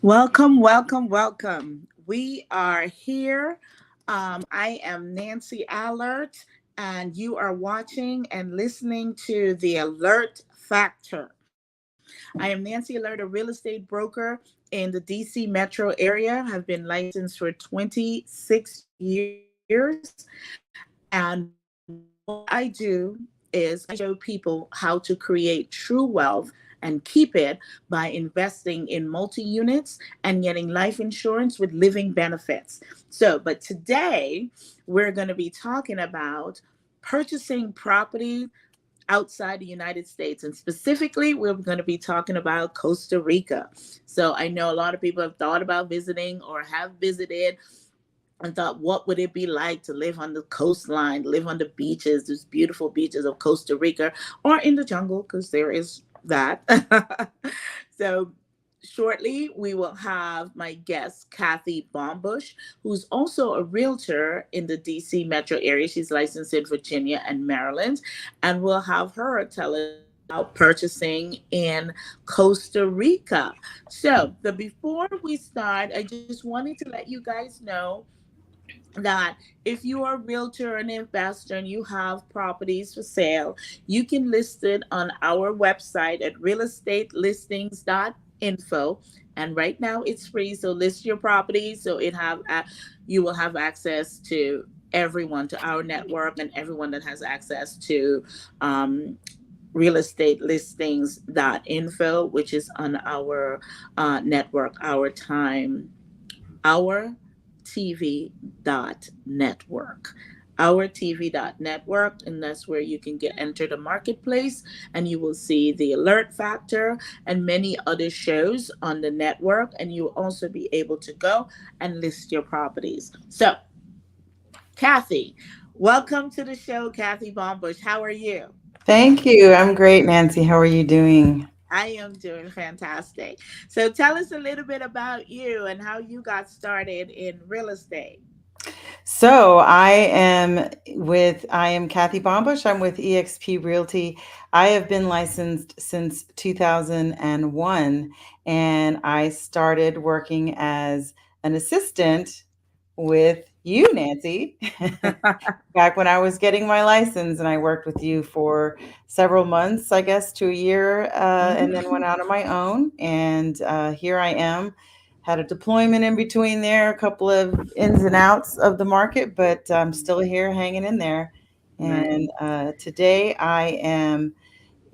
Welcome, welcome, welcome. We are here. I am Nancy Allert, and you are watching and listening to the Alert Factor. I am Nancy Alert, a real estate broker in the DC metro area. Have been licensed for 26 years. And what I do is I show people how to create true wealth and keep it by investing in multi units and getting life insurance with living benefits. But today we're going to be talking about purchasing property outside the United States. And specifically, we're going to be talking about Costa Rica. So I know a lot of people have thought about visiting or have visited and thought, what would it be like to live on the coastline, live on the beaches, those beautiful beaches of Costa Rica, or in the jungle, because there is that. So, shortly, we will have my guest, Kathy Bombush, who's also a realtor in the DC metro area. She's licensed in Virginia and Maryland. And we'll have her tell us about purchasing in Costa Rica. Before we start, I just wanted to let you guys know that if you are a realtor and investor and you have properties for sale, you can list it on our website at realestatelistings.info. And right now it's free, so list your properties so you will have access to everyone, to our network, and everyone that has access to um, realestatelistings.info, which is on our network, our TV network. Our TV network, and that's where you can get enter the marketplace, and you will see the Alert Factor and many other shows on the network, and you will also be able to go and list your properties. So, Kathy, welcome to the show, Kathy Bombush. How are you? Thank you. I'm great, Nancy. How are you doing? I am doing fantastic. So, tell us a little bit about you and how you got started in real estate. I am Kathy Bombush. I'm with eXp Realty. I have been licensed since 2001, and I started working as an assistant with you, Nancy, back when I was getting my license, and I worked with you for several months, I guess, to a year, and then went Mhm. out on my own. And here I am. Had a deployment in between there, a couple of ins and outs of the market, but I'm still here hanging in there. Right. And today I am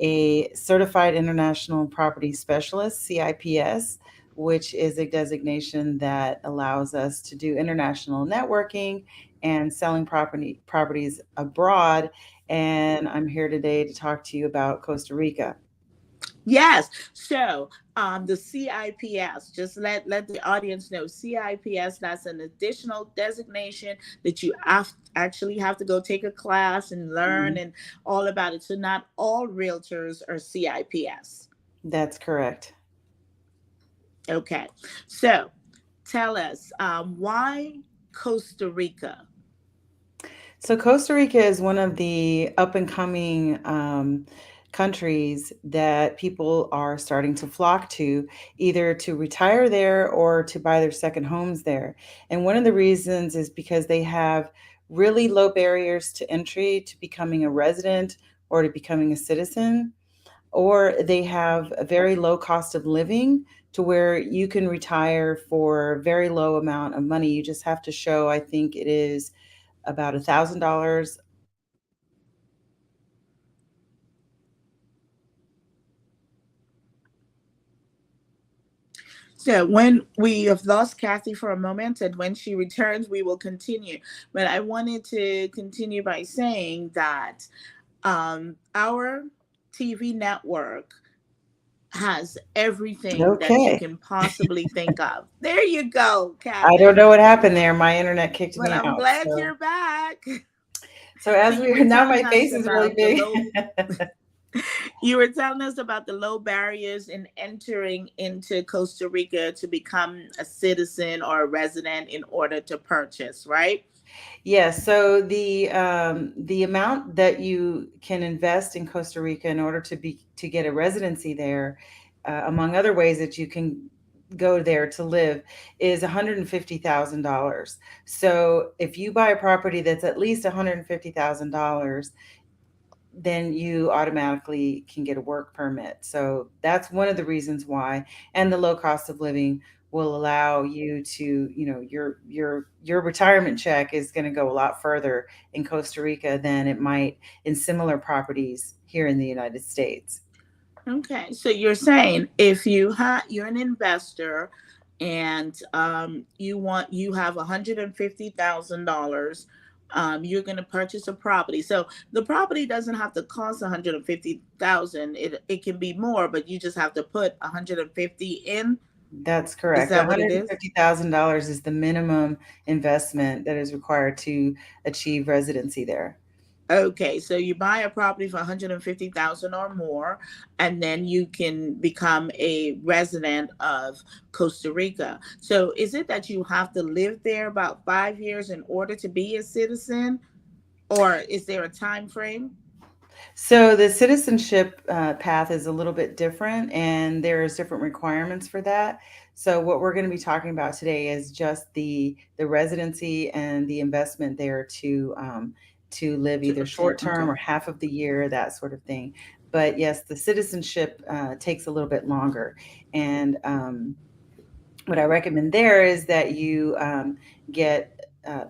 a Certified International Property Specialist, CIPS, which is a designation that allows us to do international networking and selling properties abroad. And I'm here today to talk to you about Costa Rica. Yes. The CIPS, just let the audience know, CIPS, that's an additional designation that you actually have to go take a class and learn Mhm. and all about it. So not all realtors are CIPS. That's correct. Okay. So tell us, why Costa Rica? So Costa Rica is one of the up and coming countries that people are starting to flock to, either to retire there or to buy their second homes there. And one of the reasons is because they have really low barriers to entry to becoming a resident or to becoming a citizen, or they have a very low cost of living to where you can retire for a very low amount of money. You just have to show, I think it is about $1,000 So when we have lost Kathy for a moment, and when she returns, we will continue. But I wanted to continue by saying that our TV network has everything that you Okay. can possibly think of. There you go, I don't Kathy. know what happened there. My internet kicked Well, me I'm out. glad So, you're back. so So as you we were now telling my us face is really about the big. low you were telling us about the low barriers in entering into Costa Rica to become a citizen or a resident in order to purchase, right? Yes. So the amount that you can invest in Costa Rica in order to get a residency there, among other ways that you can go there to live is $150,000. So if you buy a property that's at least $150,000, then you automatically can get a work permit. So that's one of the reasons why. And the low cost of living will allow you to, your retirement check is going to go a lot further in Costa Rica than it might in similar properties here in the United States. Okay, so you're saying if you're an investor and you have $150,000, you're going to purchase a property. So the property doesn't have to cost 150,000. It can be more, but you just have to put 150 in. That's Is correct. that what it is? $150,000 is the minimum investment that is required to achieve residency there. Okay, so you buy a property for 150,000 or more, and then you can become a resident of Costa Rica. So is it that you have to live there about 5 years in order to be a citizen, or is there a time frame? So the citizenship path is a little bit different, and there's different requirements for that. So what we're going to be talking about today is just the residency and the investment there to live To either obtain, short term okay. or half of the year, that sort of thing. But yes, the citizenship takes a little bit longer, and what I recommend there is that you get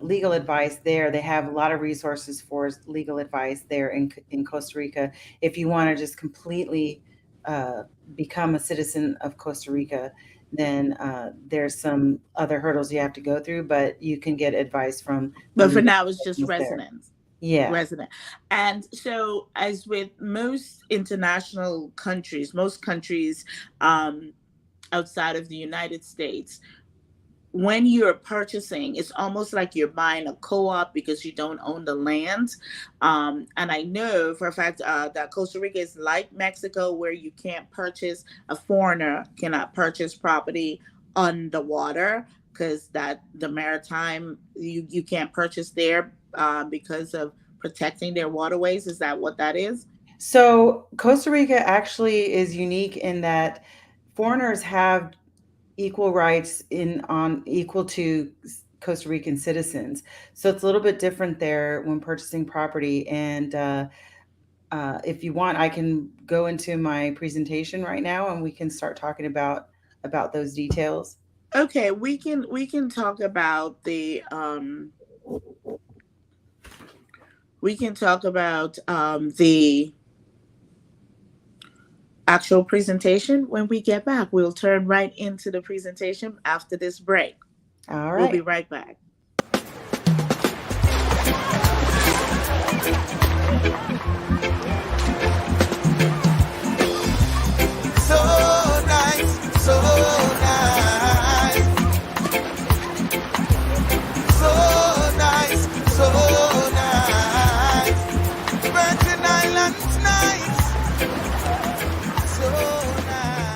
legal advice there. They have a lot of resources for legal advice there in Costa Rica. If you want to just completely uh, become a citizen of Costa Rica, then there's some other hurdles you have to go through, but you can get advice from the But for legal now, it's just professionals there. residents. Yeah. Resident. And so, as with most international countries, most countries outside of the United States, when you're purchasing, it's almost like you're buying a co-op because you don't own the land. And I know for a fact that Costa Rica is like Mexico, where you can't purchase, a foreigner cannot purchase property on the water, because that the maritime, you can't purchase there because of protecting their waterways. Is that what that is? So Costa Rica actually is unique in that foreigners have equal rights in on equal to Costa Rican citizens. So it's a little bit different there when purchasing property. And if you want, I can go into my presentation right now, and we can start talking about those details. Okay, we can talk about the actual presentation when we get back. We'll turn right into the presentation after this break. All We'll be right. right back. So nice, so nice, so nice, so nice. Virgin Islands nice, so nice.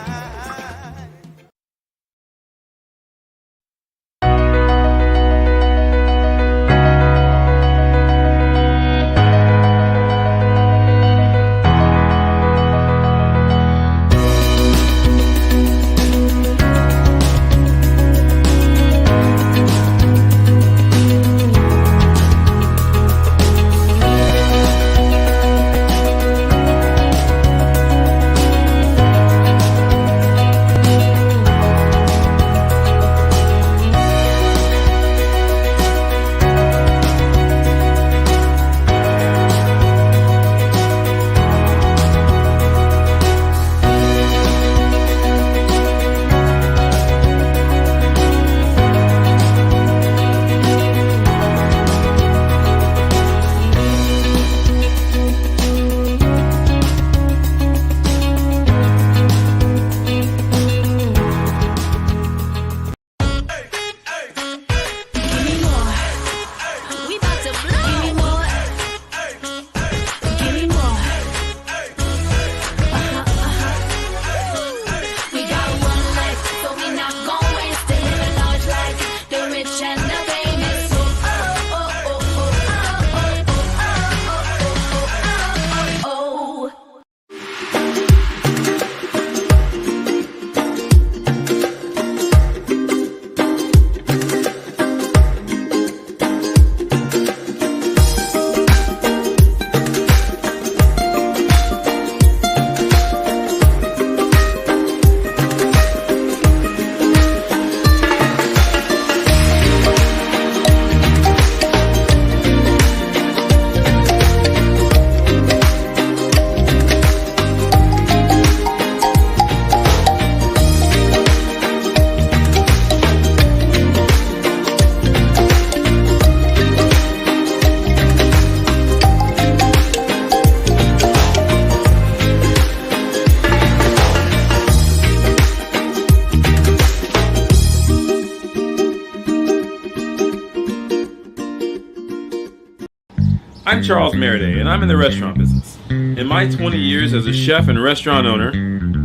I'm Charles Meriday, and I'm in the restaurant business. In my 20 years as a chef and restaurant owner,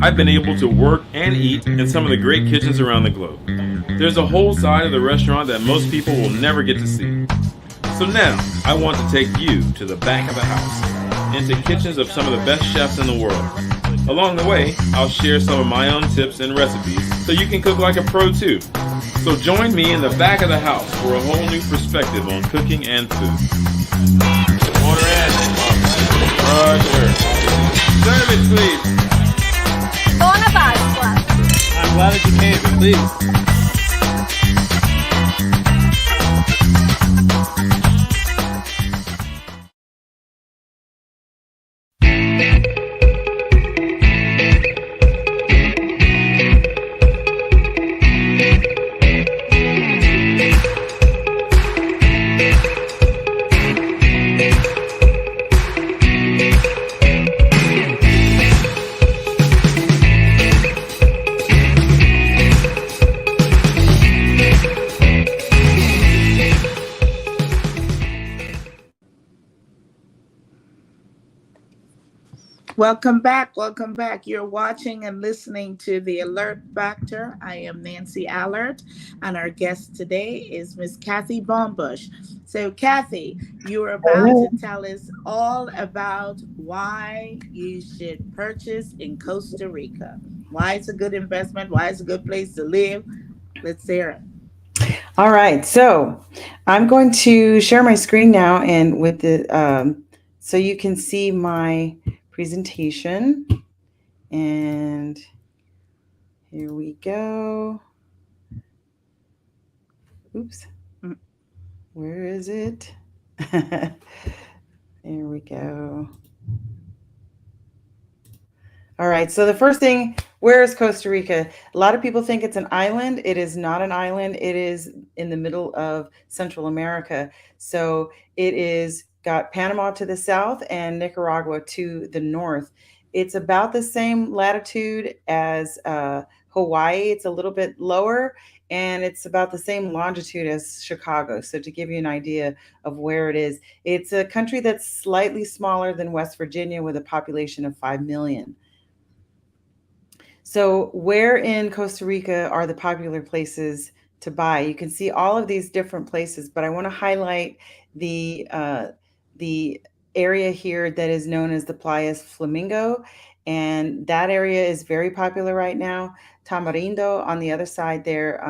I've been able to work and eat in some of the great kitchens around the globe. There's a whole side of the restaurant that most people will never get to see. So now, I want to take you to the back of the house, into kitchens of some of the best chefs in the world. Along the way, I'll share some of my own tips and recipes so you can cook like a pro too. So join me in the back of the house for a whole new perspective on cooking and food. Order in. Roger. Serve it, please. Buona Pasqua. I'm glad that you came. Please. Welcome back. Welcome back. You're watching and listening to The Alert Factor. I am Nancy Allert, and our guest today is Miss Kathy Baumbush. So, Kathy, you are about to tell us all about why you should purchase in Costa Rica. Why it's a good investment, why it's a good place to live. Let's hear it. All right. So I'm going to share my screen now, and with the so you can see my presentation, and here we go. Oops, where is it? There we go. All right, so the first thing, where is Costa Rica? A lot of people think it's an island. It is not an island. It is in the middle of Central America. So it is got Panama to the south and Nicaragua to the north. It's about the same latitude as Hawaii. It's a little bit lower, and it's about the same longitude as Chicago. So to give you an idea of where it is, it's a country that's slightly smaller than West Virginia with a population of 5 million. So where in Costa Rica are the popular places to buy? You can see all of these different places, but I want to highlight the area here that is known as the Playas Flamingo, and that area is very popular right now. Tamarindo on the other side there,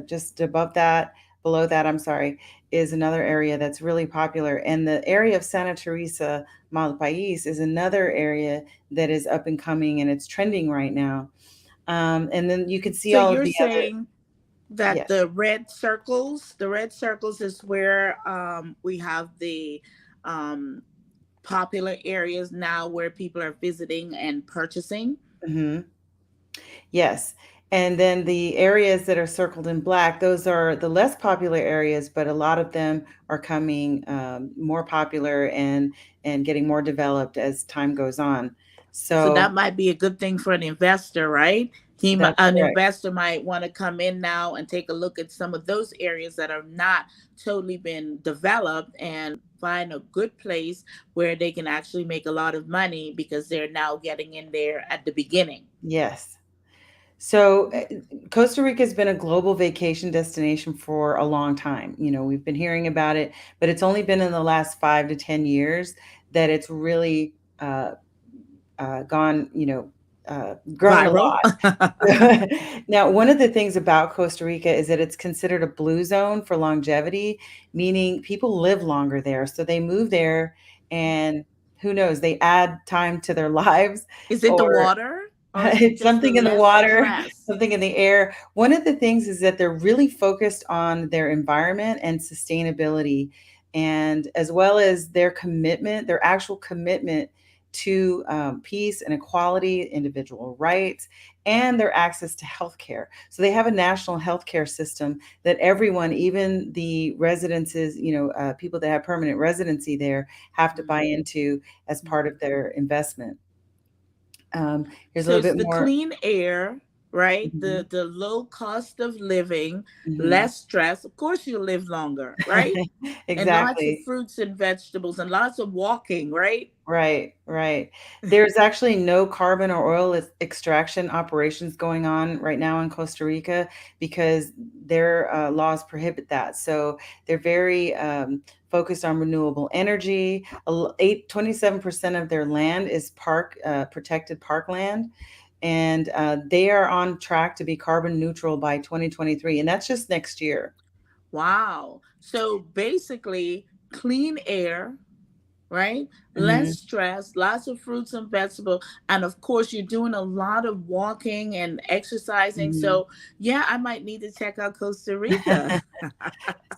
just above that, below that, I'm sorry, is another area that's really popular. And the area of Santa Teresa, Malpais, is another area that is up and coming, and it's trending right now. And then you can see all of the other. So you're saying that Yes. the red circles is where we have the popular areas now where people are visiting and purchasing. Mhm. Yes. And then the areas that are circled in black, those are the less popular areas, but a lot of them are coming more popular and getting more developed as time goes on. So that might be a good thing for an investor, right? An correct. investor might want to come in now and take a look at some of those areas that are not totally been developed and find a good place where they can actually make a lot of money because they're now getting in there at the beginning. Yes. So Costa Rica has been a global vacation destination for a long time. You know, we've been hearing about it, but it's only been in the last 5 to 10 years that it's really gone, grown Viral. a lot. Now, one of the things about Costa Rica is that it's considered a blue zone for longevity, meaning people live longer there. So they move there, and who knows, they add time to their lives. Is it the or water? Or is it it's just something in the less water, stress? something in the air. One of the things is that they're really focused on their environment and sustainability, and as well as their commitment, their actual commitment to peace and equality, individual rights, and their access to healthcare. So they have a national healthcare system that everyone, even the residences, people that have permanent residency there, have to buy into as part of their investment. Here's a So little it's bit the more. clean air, right? Mhm. The low cost of living, Mhm. less stress. Of course, you live longer, right? And lots of Exactly. fruits and vegetables and lots of walking, right? Right, right. There's actually no carbon or oil extraction operations going on right now in Costa Rica because their laws prohibit that. So they're very focused on renewable energy. 27% of their land is protected parkland, and they are on track to be carbon neutral by 2023, and that's just next year. Wow. So basically, clean air, right? Less Mhm. stress, lots of fruits and vegetables. And of course, you're doing a lot of walking and exercising. Mhm. So, yeah, I might need to check out Costa Rica.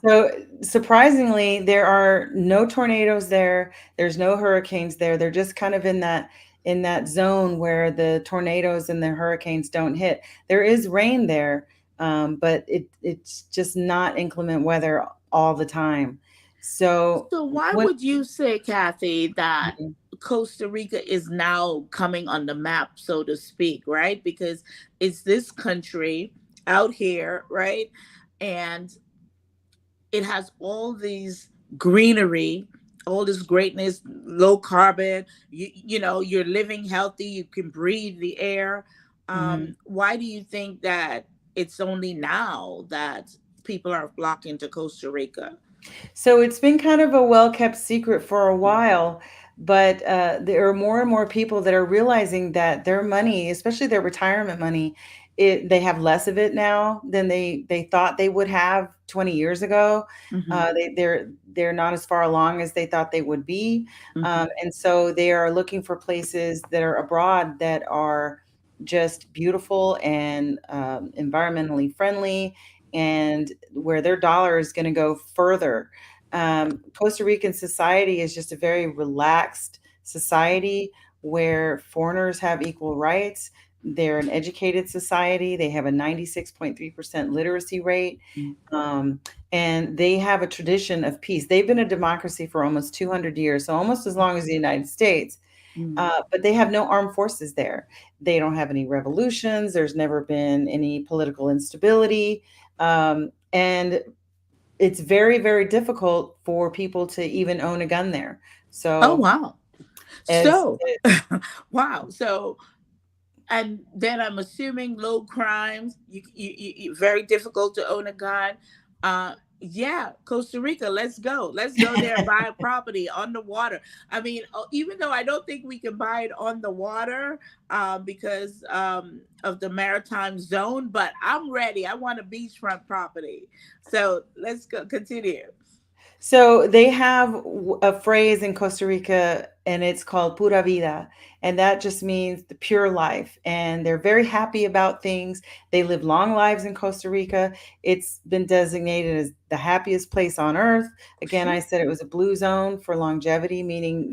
So surprisingly, there are no tornadoes there. There's no hurricanes there. They're just kind of in that zone where the tornadoes and the hurricanes don't hit. There is rain there, but it's just not inclement weather all the time. So So, why when would you say, Kathy, that Mhm. Costa Rica is now coming on the map, so to speak, right? Because it's this country out here, right? And it has all these greenery, all this greatness, low carbon. You know, you're living healthy. You can breathe the air. Mhm. Why do you think that it's only now that people are flocking to Costa Rica? So it's been kind of a well-kept secret for a while, but there are more and more people that are realizing that their money, especially their retirement money, they have less of it now than they thought they would have 20 years ago. Hmm. They're not as far along as they thought they would be, Hmm. and so they are looking for places that are abroad that are just beautiful and environmentally friendly, and where their dollar is going to go further. Costa Rican society is just a very relaxed society where foreigners have equal rights. They're an educated society. They have a 96.3% literacy rate. Um, and they have a tradition of peace. They've been a democracy for almost 200 years, so almost as long as the United States. But they have no armed forces there. They don't have any revolutions. There's never been any political instability. And it's very, very difficult for people to even own a gun there. Oh, So wow. as So, wow. So, and then I'm assuming low crimes. Very difficult to own a gun. Yeah, Costa Rica. Let's go. Let's go there and buy a property on the water. I mean, even though I don't think we can buy it on the water because of the maritime zone, but I'm ready. I want a beachfront property. So let's go. Continue. So they have a phrase in Costa Rica, and it's called pura vida. And that just means the pure life. And they're very happy about things. They live long lives in Costa Rica. It's been designated as the happiest place on earth. Again, I said it was a blue zone for longevity, meaning,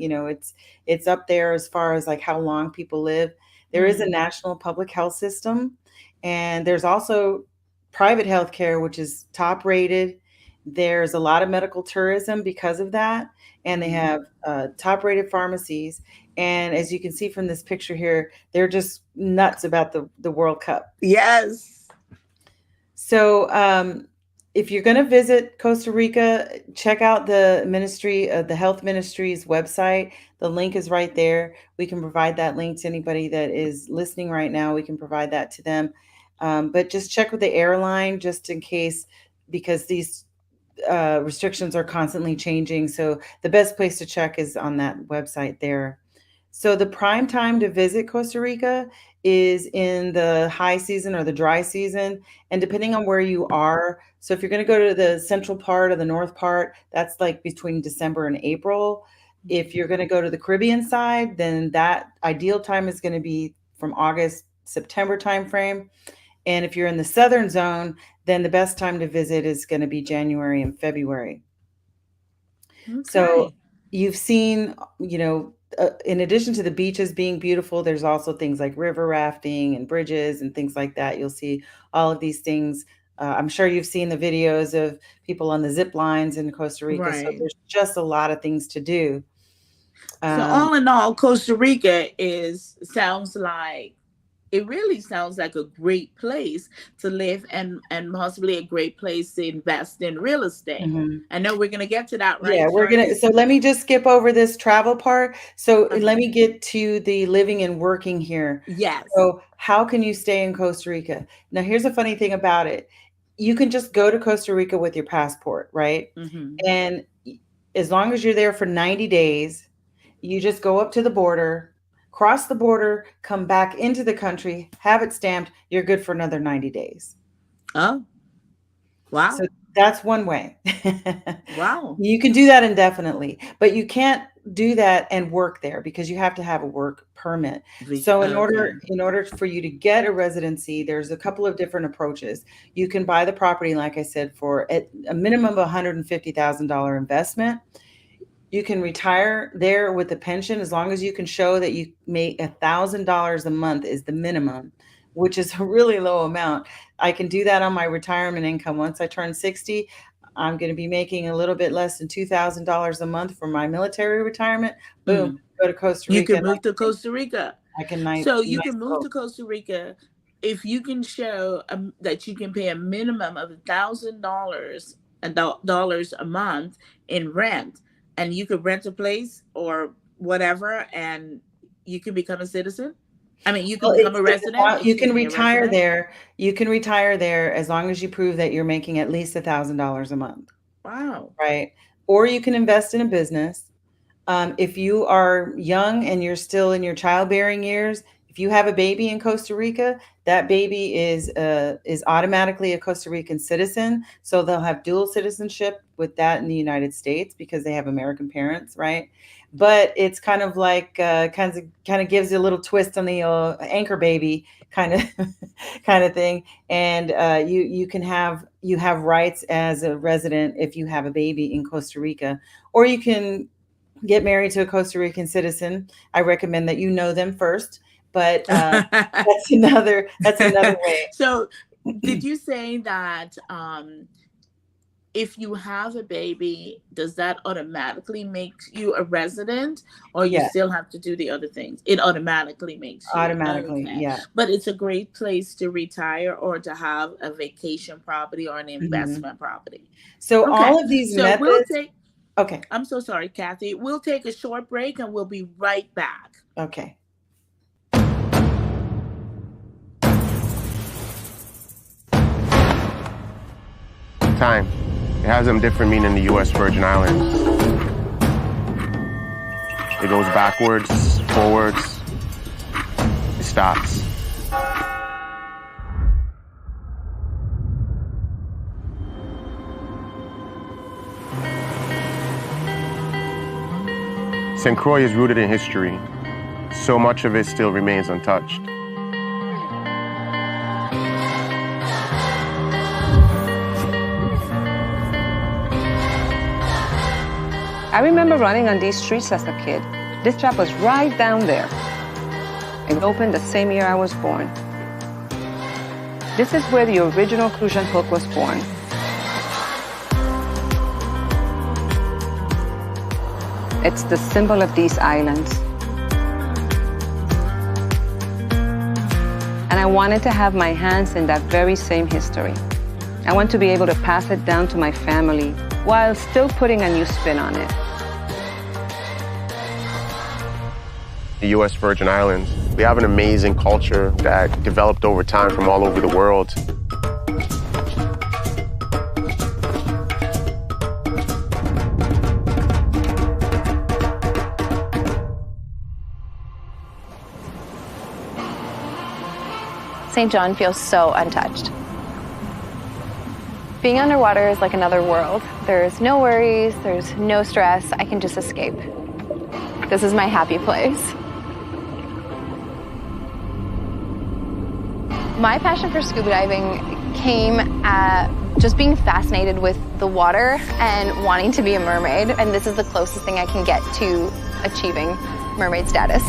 it's up there as far as like how long people live. There is a Mm. national public health system, and there's also private health care, which is top rated. There's a lot of medical tourism because of that, and they Mm. have top-rated pharmacies. And as you can see from this picture here, they're just nuts about the World Cup. Yes. So, if you're going to visit Costa Rica, check out the health ministry's website. The link is right there. We can provide that link to anybody that is listening right now. We can provide that to them. But just check with the airline just in case, because these restrictions are constantly changing. So the best place to check is on that website there. So the prime time to visit Costa Rica is in the high season or the dry season. And depending on where you are, so if you're going to go to the central part or the north part, that's like between December and April. If you're going to go to the Caribbean side, then that ideal time is going to be from August, September timeframe. And if you're in the southern zone, then the best time to visit is going to be January and February. So Okay. you've seen, in addition to the beaches being beautiful, there's also things like river rafting and bridges and things like that. You'll see all of these things. I'm sure you've seen the videos of people on the zip lines in Costa Rica. So Right. there's just a lot of things to do. So Um, all in all, Costa Rica is sounds like it really sounds like a great place to live and possibly a great place to invest in real estate. Mhm. I know we're going to get to that, right? Yeah, so let me just skip over this travel part. So let me get to the living and working here. Yes. So how can you stay in Costa Rica? Now, here's a funny thing about it. You can just go to Costa Rica with your passport, right? Mm-hmm. And as long as you're there for 90 days, you just go up to the border, cross the border, come back into the country, have it stamped, you're good for another 90 days. Oh, wow. So that's one way. Wow. You can do that indefinitely, but you can't do that and work there because you have to have a work permit. So in order for you to get a residency, there's a couple of different approaches. You can buy the property, like I said, for a minimum of $150,000 investment. You can retire there with a pension as long as you can show that you make $1,000 a month is the minimum, which is a really low amount. I can do that on my retirement income. Once I turn 60, I'm going to be making a little bit less than $2,000 a month for my military retirement. Boom, go to Costa Rica. You can move to Costa Rica. I can you can move to Costa Rica if you can show that you can pay a minimum of $1,000 a month in rent, and you could rent a place or whatever, and you can become a citizen. I mean, you can become a resident. You can retire there. You can retire there as long as you prove that you're making at least $1,000 a month. Wow. Right. Or you can invest in a business. If you are young and you're still in your childbearing years, if you have a baby in Costa Rica, that baby is automatically a Costa Rican citizen. So they'll have dual citizenship with that in the United States because they have American parents, right? But it's kind of like kind of gives you a little twist on the anchor baby kind of thing. And you have rights as a resident if you have a baby in Costa Rica, or you can get married to a Costa Rican citizen. I recommend that you know them first. But that's another way. So did you say that if you have a baby, does that automatically make you a resident, or you still have to do the other things? It automatically makes you. Automatically, okay. Yeah. But it's a great place to retire or to have a vacation property or an investment property. So all of these methods. Okay. I'm so sorry, Kathy. We'll take a short break and we'll be right back. Okay. Time. It has a different meaning in the U.S. Virgin Islands. It goes backwards, forwards, it stops. St. Croix is rooted in history. So much of it still remains untouched. I remember running on these streets as a kid. This trap was right down there. It opened the same year I was born. This is where the original Crucian hook was born. It's the symbol of these islands. And I wanted to have my hands in that very same history. I want to be able to pass it down to my family while still putting a new spin on it. The U.S. Virgin Islands, we have an amazing culture that developed over time from all over the world. St. John feels so untouched. Being underwater is like another world. There's no worries, there's no stress. I can just escape. This is my happy place. My passion for scuba diving came at just being fascinated with the water and wanting to be a mermaid. And this is the closest thing I can get to achieving mermaid status.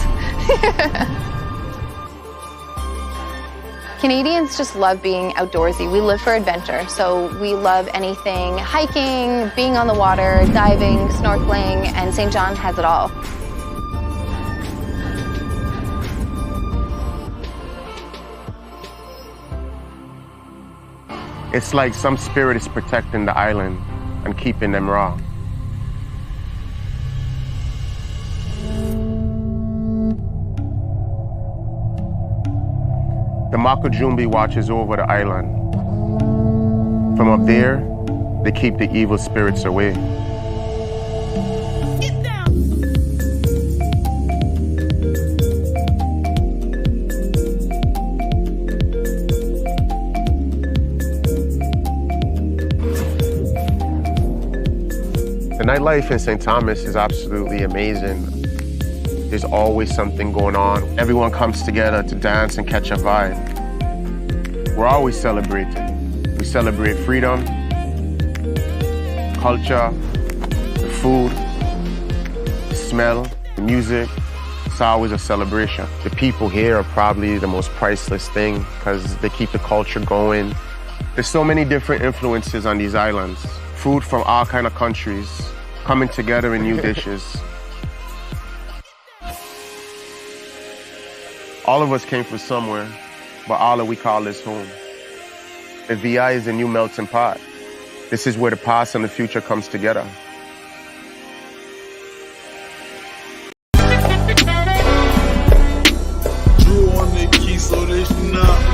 Canadians just love being outdoorsy. We live for adventure, so we love anything hiking, being on the water, diving, snorkeling, and St. John has it all. It's like some spirit is protecting the island and keeping them raw. The Makujumbi watches over the island. From up there, they keep the evil spirits away. The nightlife in St. Thomas is absolutely amazing. There's always something going on. Everyone comes together to dance and catch a vibe. We're always celebrating. We celebrate freedom, culture, the food, the smell, the music. It's always a celebration. The people here are probably the most priceless thing because they keep the culture going. There's so many different influences on these islands. Food from all kind of countries coming together in new dishes. All of us came from somewhere, but all of we call this home. The VI is a new melting pot. This is where the past and the future comes together. Drew on the key so they should not.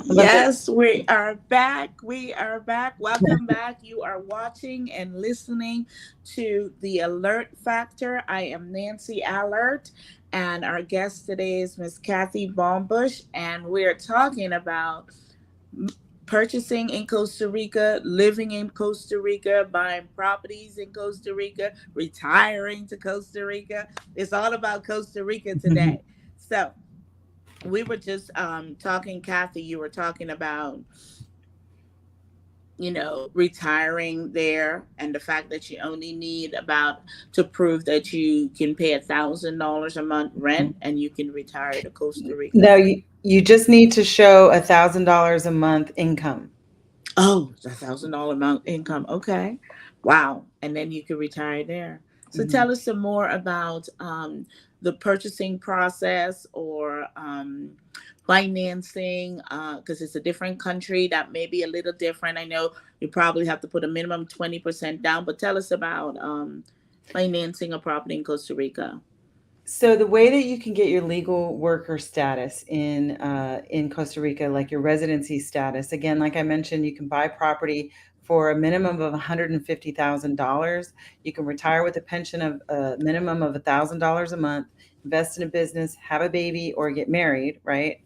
Yes, we are back. We are back. Welcome back. You are watching and listening to The Alert Factor. I am Nancy Allert, and our guest today is Miss Kathy Baumbush, and we're talking about purchasing in Costa Rica, living in Costa Rica, buying properties in Costa Rica, retiring to Costa Rica. It's all about Costa Rica today. So we were just talking, Kathy, you were talking about, retiring there and the fact that you only need to prove that you can pay $1,000 a month rent and you can retire to Costa Rica. No, you just need to show $1,000 a month income. Oh, $1,000 a month income. Okay. Wow. And then you can retire there. So tell us some more about the purchasing process or financing, because it's a different country that may be a little different. I know you probably have to put a minimum 20% down, but tell us about financing a property in Costa Rica. So the way that you can get your legal worker status in Costa Rica, like your residency status, again, like I mentioned, you can buy property for a minimum of $150,000. You can retire with a pension of a minimum of $1,000 a month, invest in a business, have a baby, or get married, right?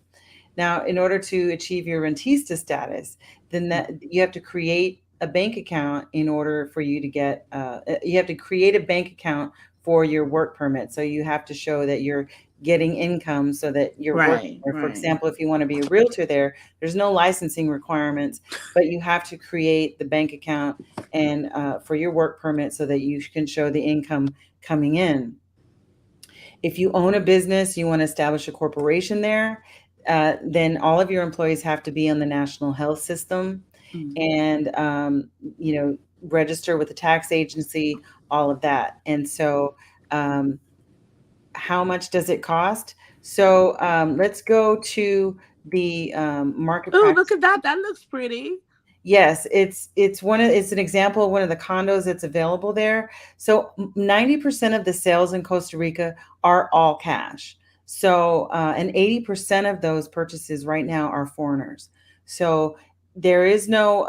Now, in order to achieve your rentista status, then you have to create a bank account in order for you to get, you have to create a bank account for your work permit. So you have to show that you're getting income so that you're working. Or for example, if you want to be a realtor there's no licensing requirements, but you have to create the bank account and for your work permit so that you can show the income coming in. If you own a business, you want to establish a corporation there, then all of your employees have to be on the national health system and, register with the tax agency, all of that. And so how much does it cost? So let's go to the market Oh, practice. look at that. That looks pretty. Yes, it's an example of one of the condos that's available there. So 90% of the sales in Costa Rica are all cash. So and 80% of those purchases right now are foreigners. So there is no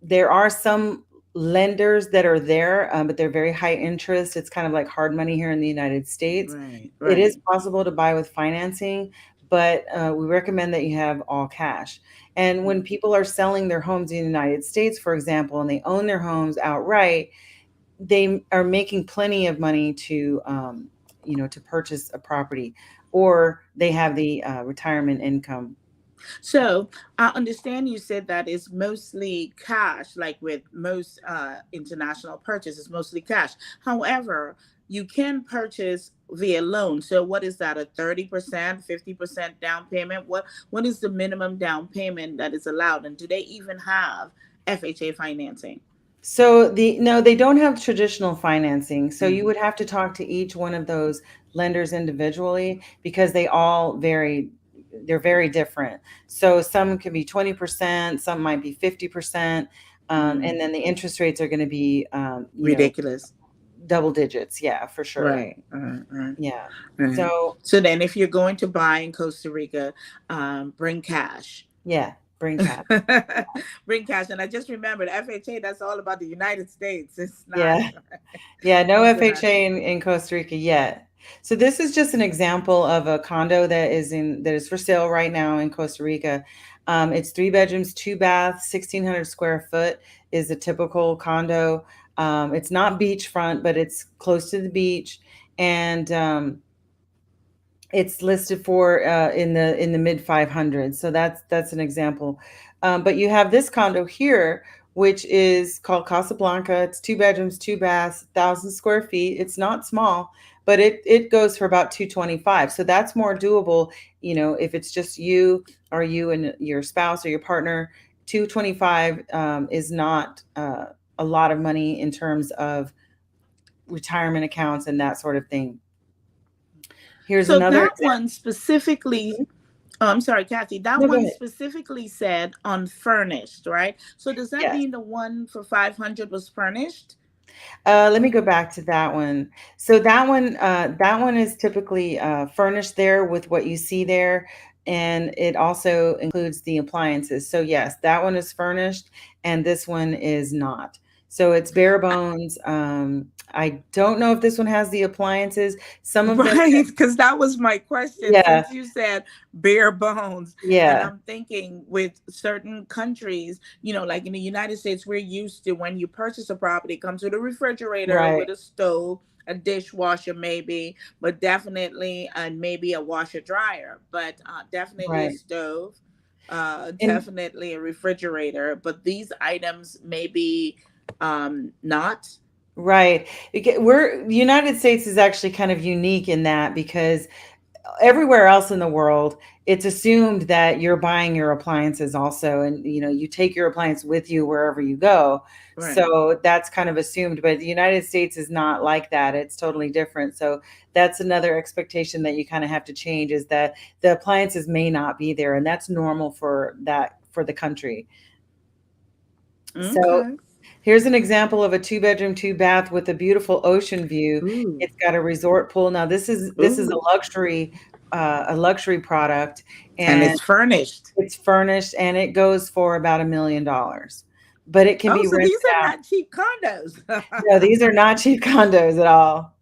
there are some lenders that are there, but they're very high interest. It's kind of like hard money here in the United States. Right, It is right. possible to buy with financing, but we recommend that you have all cash. And when people are selling their homes in the United States, for example, and they own their homes outright, they are making plenty of money to, to purchase a property, or they have the retirement income. So I understand you said that it's mostly cash, like with most international purchases, mostly cash. However, you can purchase via loan. So what is that? A 30%, 50% down payment? What is the minimum down payment that is allowed? And do they even have FHA financing? So no, they don't have traditional financing. So you Mhm. would have to talk to each one of those lenders individually because they all vary. They're very different. So some could be 20%, some might be 50%. And then the interest rates are going to be, Ridiculous. double digits. Yeah, for sure. Right, right, right, Yeah. right. So So then if you're going to buy in Costa Rica, bring cash. yeah, bring cash. Bring cash. And I just remembered FHA, that's all about the United States. It's not Yeah. Yeah, no international. FHA in Costa Rica yet. So this is just an example of a condo that is for sale right now in Costa Rica. It's 3 bedrooms, 2 baths, 1,600 square foot is a typical condo. It's not beachfront, but it's close to the beach, and it's listed for in the mid 500s. So that's an example. But you have this condo here, which is called Casablanca. It's 2 bedrooms, 2 baths, 1,000 square feet. It's not small, but it goes for about 225. So that's more doable. If it's just you or you and your spouse or your partner, 225 is not a lot of money in terms of retirement accounts and that sort of thing. Here's So another that example. one specifically, oh, I'm sorry, Kathy, that No, go one ahead. specifically said unfurnished, right? So does that Yes. mean the one for 500 was furnished? Let me go back to that one. So that one is typically furnished there with what you see there, and it also includes the appliances. So yes, that one is furnished, and this one is not. So it's bare bones. I don't know if this one has the appliances. Some of them, Right, because that was my question. yeah, Since you said bare bones, and yeah, I'm thinking with certain countries, like in the United States, we're used to when you purchase a property, it comes with a refrigerator, right, with a stove, a dishwasher, maybe, but definitely, and maybe a washer dryer, but definitely a right. stove, And definitely a refrigerator. But these items may be not. right, the United States is actually kind of unique in that because everywhere else in the world, it's assumed that you're buying your appliances also, and you take your appliance with you wherever you go. Right. So that's kind of assumed, but the United States is not like that. It's totally different. So that's another expectation that you kind of have to change, is that the appliances may not be there, and that's normal for the country. So Okay. here's an example of a 2 bedroom, 2 bath with a beautiful ocean view. Ooh. It's got a resort pool. Now this is Ooh. a luxury product, And and it's furnished. it's furnished, and it goes for about $1 million. But it can Oh, be so rented these are out. not cheap condos. No, these are not cheap condos at all.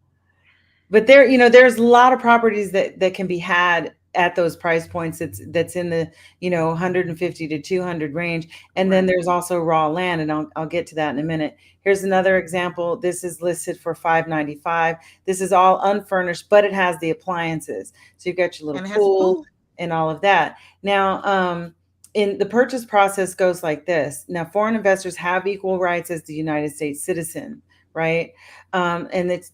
But there's a lot of properties that can be had at those price points. That's in the 150 to 200 range, and then Right. there's also raw land, and I'll get to that in a minute. Here's another example. This is listed for 595. This is all unfurnished, but it has the appliances. So you've got your little And it has a pool pool. and all of that. Now, in the purchase process goes like this. Now, foreign investors have equal rights as the United States citizen, right? And it's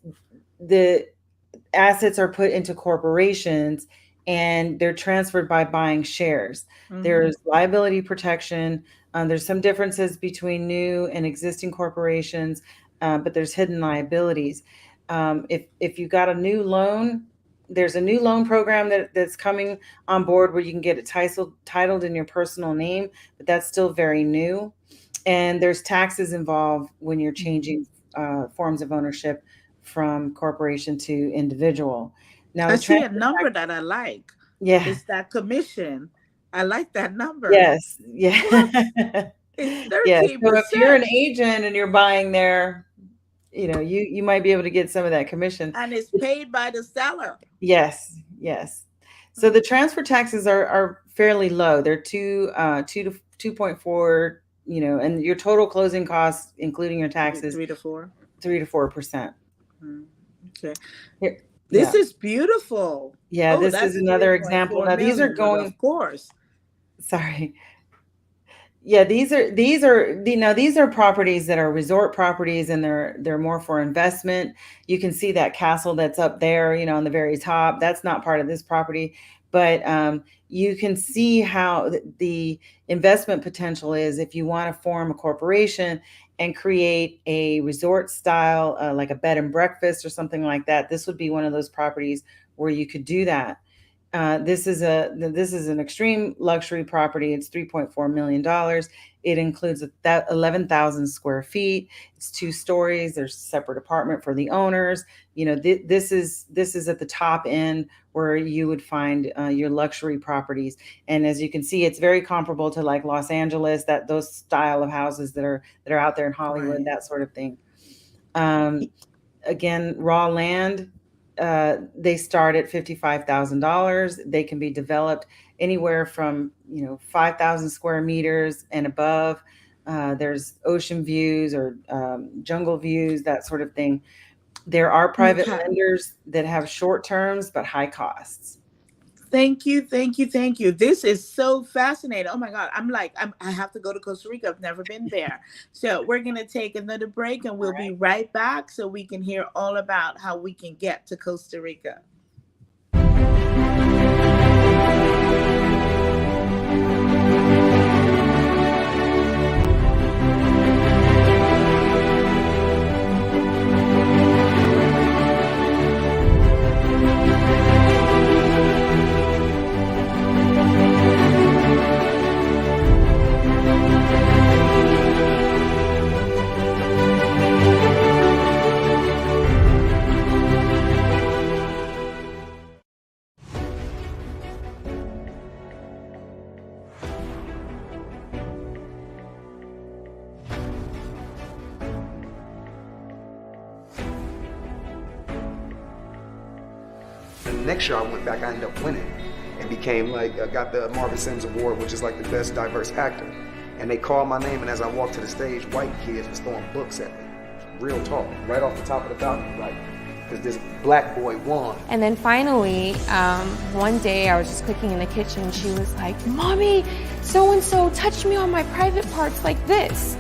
the assets are put into corporations, and they're transferred by buying shares. Mhm. There's liability protection. There's some differences between new and existing corporations, but there's hidden liabilities. If you got a new loan, there's a new loan program that's coming on board where you can get it titled in your personal name, but that's still very new. And there's taxes involved when you're changing forms of ownership from corporation to individual. Now, I see a number that I like. Yeah. It's that commission. I like that number. Yes. Yeah. It's 13%. Yeah. So if you're an agent and you're buying there, you might be able to get some of that commission. And it's paid by the seller. Yes. Yes. So the transfer taxes are fairly low. They're 2 to 2.4, and your total closing costs, including your taxes, 3 to 4. 3 to 4%. Okay. Here, This is beautiful. Yeah, this that's is another example. Now these are million, going, of course. sorry. Yeah, these are properties that are resort properties, and they're more for investment. You can see that castle that's up there, on the very top. That's not part of this property, but you can see how the investment potential is if you want to form a corporation and create a resort style, like a bed and breakfast or something like that. This would be one of those properties where you could do that. This is an extreme luxury property. It's $3.4 million. It includes 11,000 square feet. It's 2 stories. There's a separate apartment for the owners. This is at the top end where you would find your luxury properties. And as you can see, it's very comparable to like Los Angeles, those style of houses that are out there in Hollywood, Right. that sort of thing. Again, raw land. They start at $55,000. They can be developed anywhere from 5,000 square meters and above. There's ocean views or jungle views, that sort of thing. There are private lenders that have short terms but high costs. Thank you. This is so fascinating. Oh my God. I have to go to Costa Rica. I've never been there. So we're going to take another break and we'll be right back so we can hear all about how we can get to Costa Rica. Next year I went back, I ended up winning and became I got the Marvin Sims Award, which is like the best diverse actor. And they called my name, and as I walked to the stage, white kids was throwing books at me. Real talk, right off the top of the balcony, because this black boy won. And then finally, one day I was just cooking in the kitchen, and she was like, "Mommy, so-and-so touched me on my private parts like this,"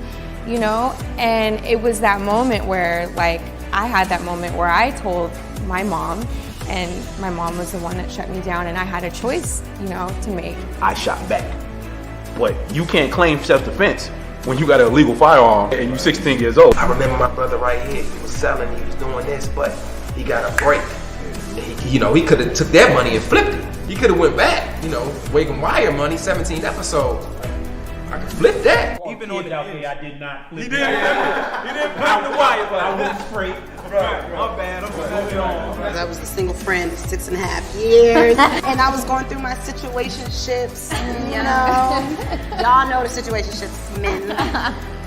And it was that moment where I had that moment where I told my mom, and my mom was the one that shut me down, and I had a choice, to make. I shot back. But you can't claim self-defense when you got an illegal firearm and you're 16 years old. I remember my brother right here, he was selling, he was doing this, but he got a break. He could have took that money and flipped it. He could have went back, Wagon Wire money, 17th episode. I could flip that. Even on the out there, I did not flip. He didn't flip the wire, but I went straight. My bad. I'm moving on. I was a single friend for 6.5 years, and I was going through my situationships. Y'all know the situationships, men.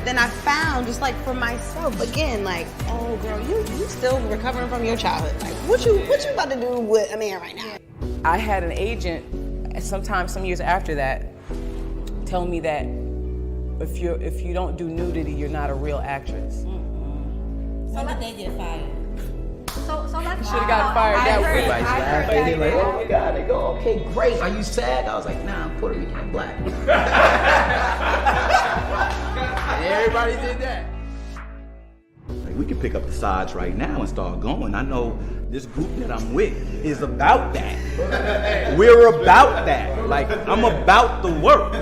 Then I found, just for myself, again, oh girl, you still recovering from your childhood. What you about to do with a man right now? I had an agent, sometime some years after that, tell me that if you don't do nudity, you're not a real actress. So did they get fired? So let's should have got fired that way. Everybody's laughing. They're like, oh my God. They go, okay, great. Are you sad? I was like, nah, I'm Puerto Rican and black. And everybody did that. We can pick up the sides right now and start going. I know this group that I'm with is about that. We're about that. I'm about the work.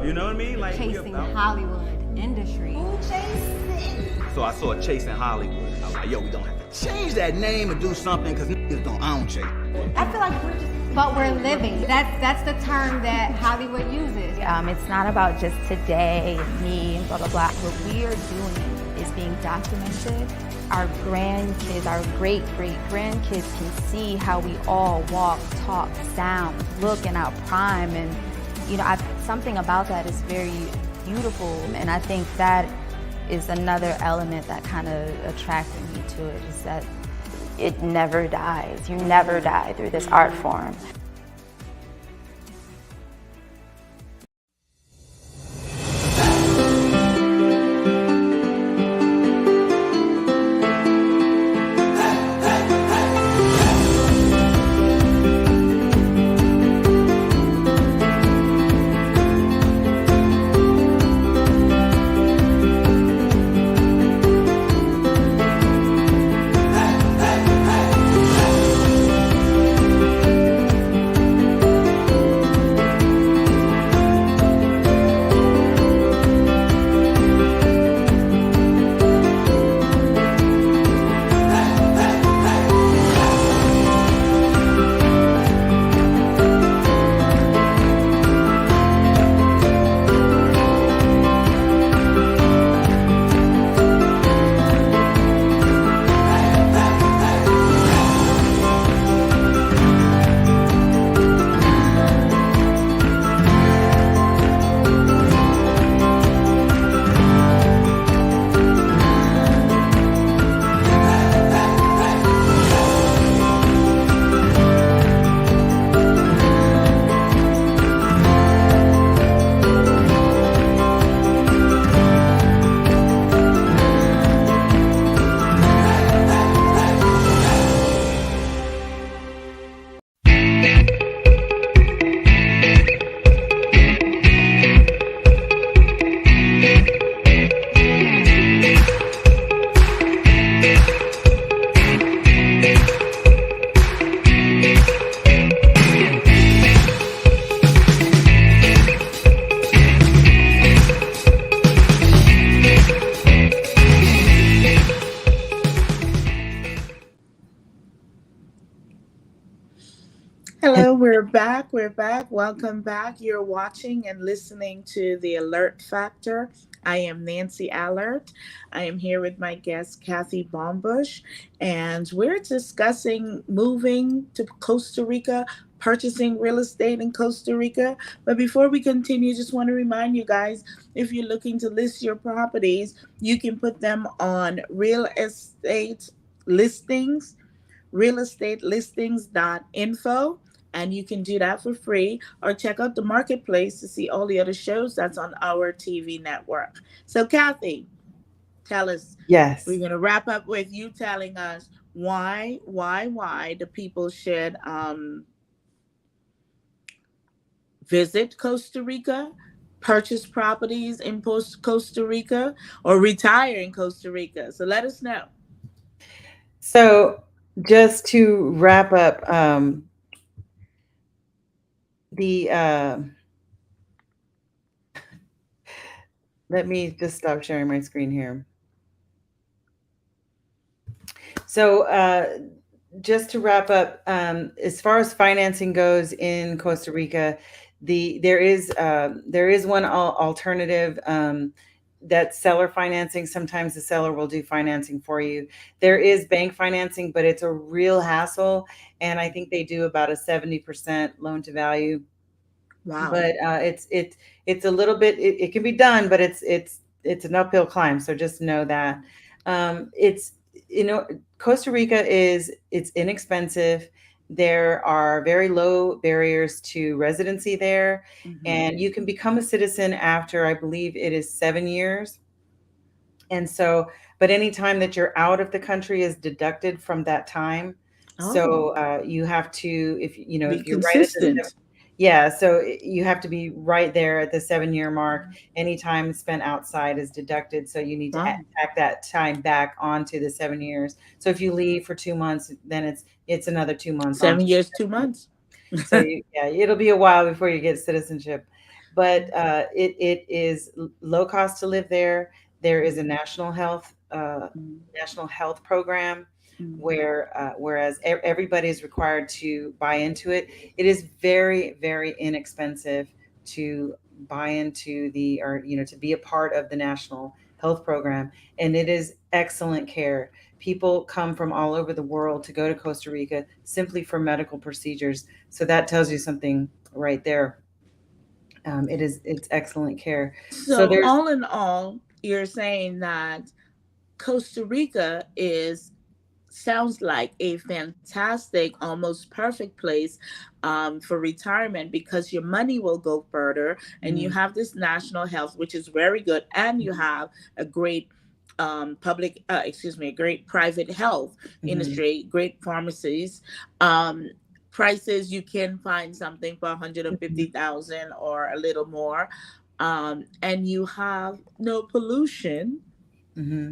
You know what I mean? chasing Hollywood industry. So I saw Chasing Hollywood. I was like, yo, we don't have to Change that name and do something, because niggas don't own shit. I feel like we're just, but we're living. That's the term that Hollywood uses. It's not about just today and me and blah, blah, blah. What we are doing is being documented. Our grandkids, our great-great-grandkids can see how we all walk, talk, sound, look in our prime. And, something about that is very beautiful. And I think that is another element that kind of attracted me to it, is that it never dies. You never die through this art form. Hello, we're back. We're back. Welcome back. You're watching and listening to The Alert Factor. I am Nancy Allert. I am here with my guest, Kathy Baumbush, and we're discussing moving to Costa Rica, purchasing real estate in Costa Rica. But before we continue, just want to remind you guys, if you're looking to list your properties, you can put them on real estate listings.info. And you can do that for free, or check out the marketplace to see all the other shows that's on our TV network. So Kathy, tell us. Yes. We're going to wrap up with you telling us why the people should visit Costa Rica, purchase properties in Costa Rica, or retire in Costa Rica. So let us know. So just to wrap up, let me just stop sharing my screen here. So just to wrap up, as far as financing goes in Costa Rica, there is one alternative, that's seller financing. Sometimes the seller will do financing for you. There is bank financing, but it's a real hassle, and I think they do about a 70% loan to value. Wow. But it's a little bit, it can be done, but it's an uphill climb. So just know that. Costa Rica it's inexpensive. There are very low barriers to residency there, and you can become a citizen after, I believe it is 7 years. And so, but any time that you're out of the country is deducted from that time. Oh. So you have to, if you're consistent. right at yeah, so you have to be right there at the 7-year mark. Any time spent outside is deducted. So you need to tack that time back onto the 7 years. So if you leave for 2 months, then it's another 2 months. 7 years, 2 months. So it'll be a while before you get citizenship. But it is low cost to live there. There is a national health program. whereas everybody is required to buy into it. It is very, very inexpensive to buy into to be a part of the national health program. And it is excellent care. People come from all over the world to go to Costa Rica simply for medical procedures. So that tells you something right there. It's excellent care. So all in all, you're saying that Costa Rica sounds like a fantastic, almost perfect place for retirement, because your money will go further, and you have this national health, which is very good, and you have a great great private health industry, great pharmacies. Prices, you can find something for 150,000 or a little more, and you have no pollution,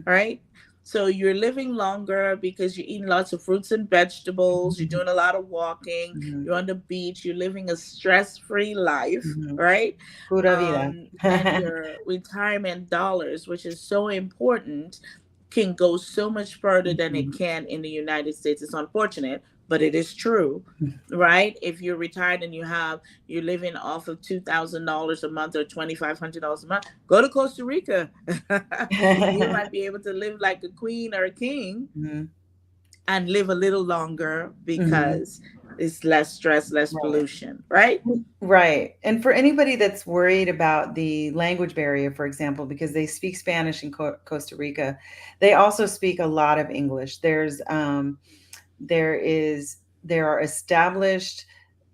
right? So you're living longer because you're eating lots of fruits and vegetables. You're doing a lot of walking. You're on the beach. You're living a stress-free life, right? Pura vida. And your retirement dollars, which is so important, can go so much further than it can in the United States. It's unfortunate, but it is true, right? If you're retired and you're living off of $2,000 a month or $2,500 a month, go to Costa Rica. You might be able to live like a queen or a king and live a little longer because it's less stress, less pollution, right? Right. And for anybody that's worried about the language barrier, for example, because they speak Spanish in Costa Rica, they also speak a lot of English. There are established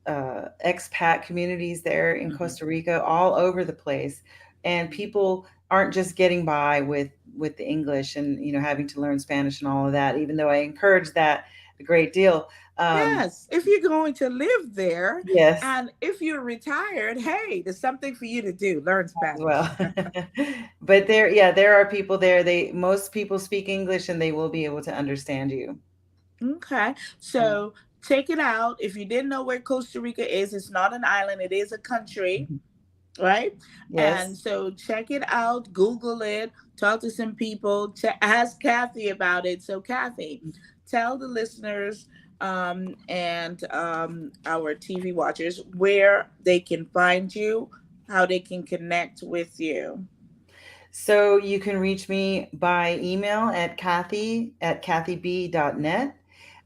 expat communities there in Costa Rica, all over the place, and people aren't just getting by with the English and having to learn Spanish and all of that. Even though I encourage that a great deal. Yes, if you're going to live there, yes, and if you're retired, hey, there's something for you to do. Learn Spanish. Well, but there are people there. Most people speak English, and they will be able to understand you. Okay, so check it out. If you didn't know where Costa Rica is, it's not an island, it is a country, right? Yes. And so check it out, Google it, talk to some people, ask Kathy about it. So Kathy, tell the listeners and our TV watchers where they can find you, how they can connect with you. So you can reach me by email at kathy@kathyb.net.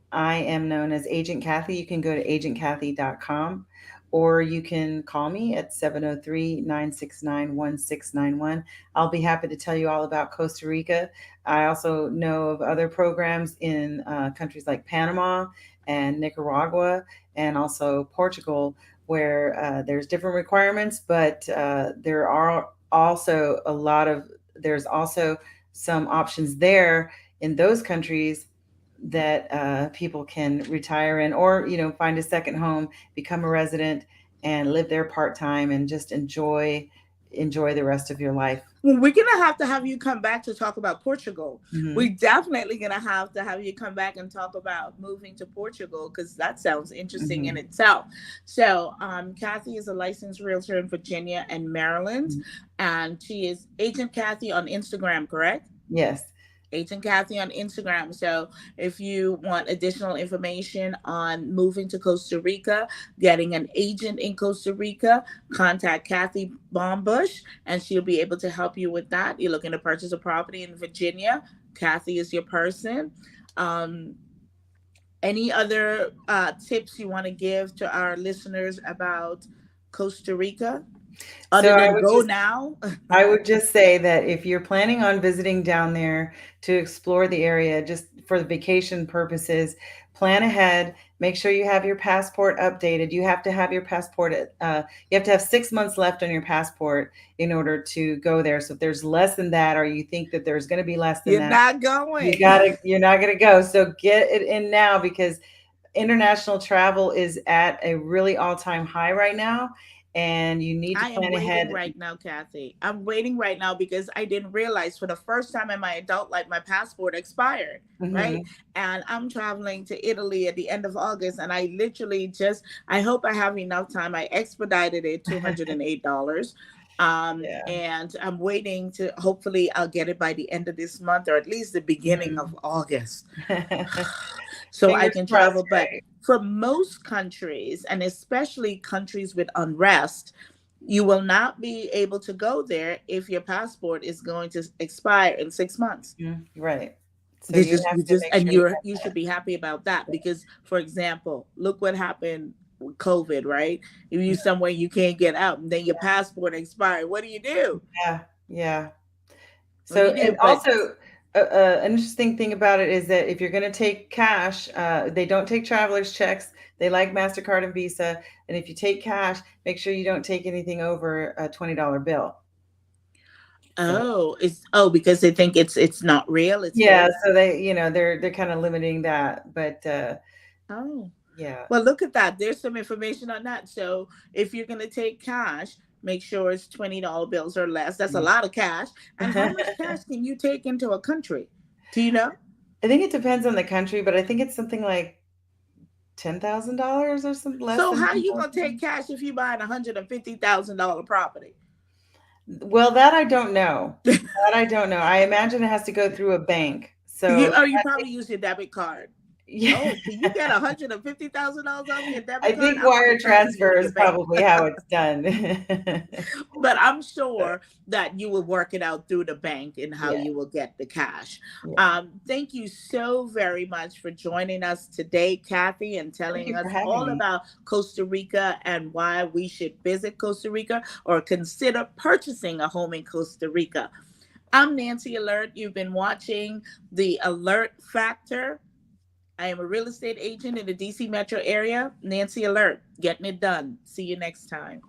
I am known as Agent Kathy. You can go to agentkathy.com, or you can call me at 703-969-1691. I'll be happy to tell you all about Costa Rica. I also know of other programs in countries like Panama and Nicaragua, and also Portugal, where there's different requirements, but there are also there's also some options there in those countries that people can retire in, or find a second home, become a resident, and live there part-time and just enjoy the rest of your life. Well, we're gonna have you come back to talk about Portugal. We're definitely gonna have you come back and talk about moving to Portugal, because that sounds interesting in itself. So Kathy is a licensed realtor in Virginia and Maryland, and she is Agent Kathy on Instagram, correct? Yes. Agent Kathy on Instagram. So if you want additional information on moving to Costa Rica, getting an agent in Costa Rica, contact Kathy Baumbush, and she'll be able to help you with that. You're looking to purchase a property in Virginia, Kathy is your person. Any other tips you want to give to our listeners about Costa Rica? Other than go now? I would just say that if you're planning on visiting down there to explore the area, just for the vacation purposes, plan ahead. Make sure you have your passport updated. You have to have your passport. You have to have 6 months left on your passport in order to go there. So if there's less than that, or you think that there's going to be less than you're that, not going. You're not going to go. So get it in now, because international travel is at a really all-time high right now. And you need to plan ahead. Right now, Kathy. I'm waiting right now because I didn't realize for the first time in my adult life, my passport expired, right? And I'm traveling to Italy at the end of August, and I literally I hope I have enough time. I expedited it, $208. And I'm waiting to, hopefully I'll get it by the end of this month, or at least the beginning of August. So I Fingers can crossed, travel. But right? for most countries, and especially countries with unrest, you will not be able to go there if your passport is going to expire in 6 months. Right. So They you just, have you to just, make and sure you should be happy about that, because, for example, look what happened with COVID, right? If you somewhere you can't get out, and then your passport expired, what do you do? Yeah. What do So, you do? and But also, an interesting thing about it is that if you're going to take cash, they don't take traveler's checks. They like MasterCard and Visa. And if you take cash, make sure you don't take anything over a $20 bill. because they think it's not real. It's Yeah, fake. so they, they're kind of limiting that, but yeah. Well, look at that. There's some information on that. So if you're going to take cash, make sure it's $20 bills or less. That's a lot of cash. And how much cash can you take into a country? Do you know? I think it depends on the country, but I think it's something like $10,000 or something less. So than how are you going to 10,000? take cash if you buy a $150,000 property? Well, that I don't know. I imagine it has to go through a bank. So you probably use your debit card. Yeah. Oh, can you get $150,000 off your debit card? I think wire transfer is probably how it's done. But I'm sure that you will work it out through the bank and how you will get the cash. Thank you so very much for joining us today, Kathy, and telling us all about Costa Rica and why we should visit Costa Rica or consider purchasing a home in Costa Rica. I'm Nancy Alert. You've been watching The Alert Factor. I am a real estate agent in the DC metro area. Nancy Alert, getting it done. See you next time.